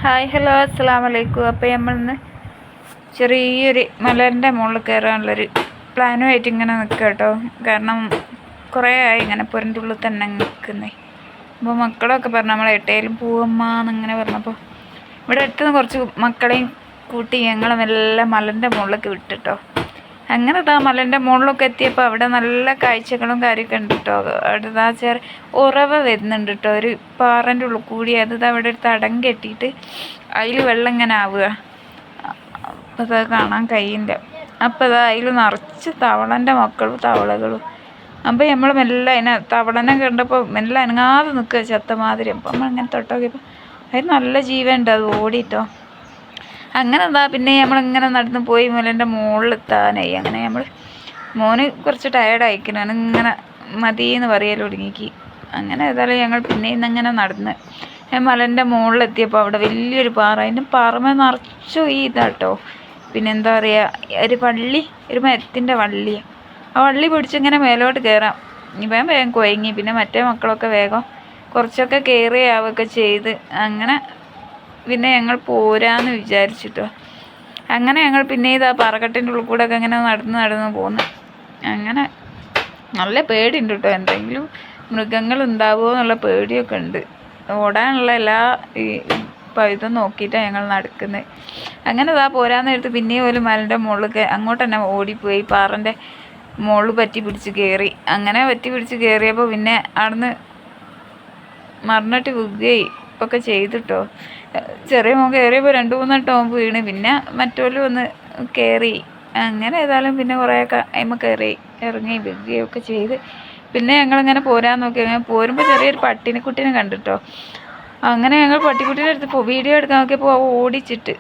Hi hello അസ്സലാമലൈക്കും. അപ്പോൾ നമ്മളിന്ന് ചെറിയൊരു മലേൻ്റെ മുകളിൽ കയറാനുള്ളൊരു പ്ലാനുമായിട്ട് ഇങ്ങനെ നിൽക്കുക കേട്ടോ. കാരണം കുറേ ആയി ഇങ്ങനെ പുരൻ്റെ ഉള്ളിൽ തന്നെ നിൽക്കുന്നേ. അപ്പോൾ മക്കളൊക്കെ പറഞ്ഞു നമ്മൾ എട്ടേലും പോവമ്മാന്നിങ്ങനെ പറഞ്ഞപ്പോൾ ഇവിടെ അടുത്തുനിന്ന് കുറച്ച് മക്കളെയും കൂട്ടി ഞങ്ങളെല്ലാം മലേൻ്റെ മുകളിലേക്ക് വിട്ടിട്ടോ. അങ്ങനെ മലേൻ്റെ മുകളിലൊക്കെ എത്തിയപ്പോൾ അവിടെ നല്ല കാഴ്ചകളും കാര്യമൊക്കെ ഉണ്ട് കേട്ടോ. അവിടെ ഉറവ വരുന്നുണ്ട് കേട്ടോ, ഒരു പാറൻ്റെ ഉള്ളിൽ കൂടി. അവിടെ ഒരു തടം കെട്ടിയിട്ട് അതിൽ വെള്ളം ഇങ്ങനെ ആവുക. അപ്പോൾ അത് കാണാൻ കഴിയില്ല. അപ്പോൾ അതിൽ നിറച്ച് തവളൻ്റെ മക്കളും തവളകളും. അപ്പോൾ നമ്മൾ മെല്ലെ തവളനെ കണ്ടപ്പോൾ മെല്ലെ അനങ്ങാതെ നിൽക്കുക ചത്തമാതിരി. അപ്പോൾ നമ്മളിങ്ങനെ തൊട്ടോക്കിയപ്പോൾ അതിന് നല്ല ജീവനുണ്ട്, അത് ഓടിയിട്ടോ. അങ്ങനെ പിന്നെ നമ്മളിങ്ങനെ നടന്ന് പോയി മലേൻ്റെ മുകളിലെത്താനായി. അങ്ങനെ നമ്മൾ മോന് കുറച്ച് ടയേർഡായിക്കണം, അതിങ്ങനെ മതിയെന്ന് പറയൽ തുടങ്ങിക്ക്. അങ്ങനെ ഏതായാലും ഞങ്ങൾ പിന്നെ ഇന്നങ്ങനെ നടന്ന് മലേൻ്റെ മുകളിലെത്തിയപ്പോൾ അവിടെ വലിയൊരു പാറ, അതിൻ്റെ പാറമേ നിറച്ചു ഇതാട്ടോ. പിന്നെ എന്താ പറയുക, ഒരു മരത്തിൻ്റെ വള്ളി. ആ വള്ളി പിടിച്ചിങ്ങനെ മേലോട്ട് കയറാം. ഇപ്പം വേഗം കുഴങ്ങി. പിന്നെ മറ്റേ മക്കളൊക്കെ വേഗം കുറച്ചൊക്കെ കയറിയാവുകയൊക്കെ ചെയ്ത് അങ്ങനെ പിന്നെ ഞങ്ങൾ പോരാന്ന് വിചാരിച്ചിട്ടോ. അങ്ങനെ ഞങ്ങൾ പിന്നെ പാറക്കെട്ടിൻ്റെ ഉള്ളിൽ കൂടെ ഒക്കെ ഇങ്ങനെ നടന്ന് പോന്നു. അങ്ങനെ നല്ല പേടിയുണ്ട് കേട്ടോ, എന്തെങ്കിലും മൃഗങ്ങൾ ഉണ്ടാവുമോ എന്നുള്ള പേടിയൊക്കെ ഉണ്ട്. ഓടാനുള്ള എല്ലാ ഇതും നോക്കിയിട്ടാണ് ഞങ്ങൾ നടക്കുന്നത്. അങ്ങനെ പോരാന്ന് എടുത്ത് പിന്നെയും ഒരു മലേൻ്റെ മുകളിൽ അങ്ങോട്ട് തന്നെ ഓടിപ്പോയി. പാറൻ്റെ മുകളിൽ പറ്റി പിടിച്ച് കയറി. അങ്ങനെ പറ്റി പിടിച്ച് കയറിയപ്പോൾ പിന്നെ അവിടുന്ന് മറിഞ്ഞിട്ട് വീഴുകയും ഒക്കെ ചെയ്തിട്ടോ. ചെറിയ മോൻ കയറിയപ്പോൾ 2-3 ടോമ്പ് വീണ്. പിന്നെ മറ്റോലും ഒന്ന് കയറി. അങ്ങനെ ഏതായാലും പിന്നെ കുറേയൊക്കെ അതിന്മേൽ കയറി ഇറങ്ങി വീഴുകയും ഒക്കെ ചെയ്ത് പിന്നെ ഞങ്ങളിങ്ങനെ പോരാൻ നോക്കി. അങ്ങനെ പോരുമ്പോൾ ചെറിയൊരു പട്ടിനെക്കുട്ടീനെ കണ്ടിട്ടോ. അങ്ങനെ ഞങ്ങൾ പട്ടിക്കുട്ടീനെ എടുത്ത് വീഡിയോ എടുക്കാൻ നോക്കിയപ്പോൾ ഓടിച്ചിട്ട്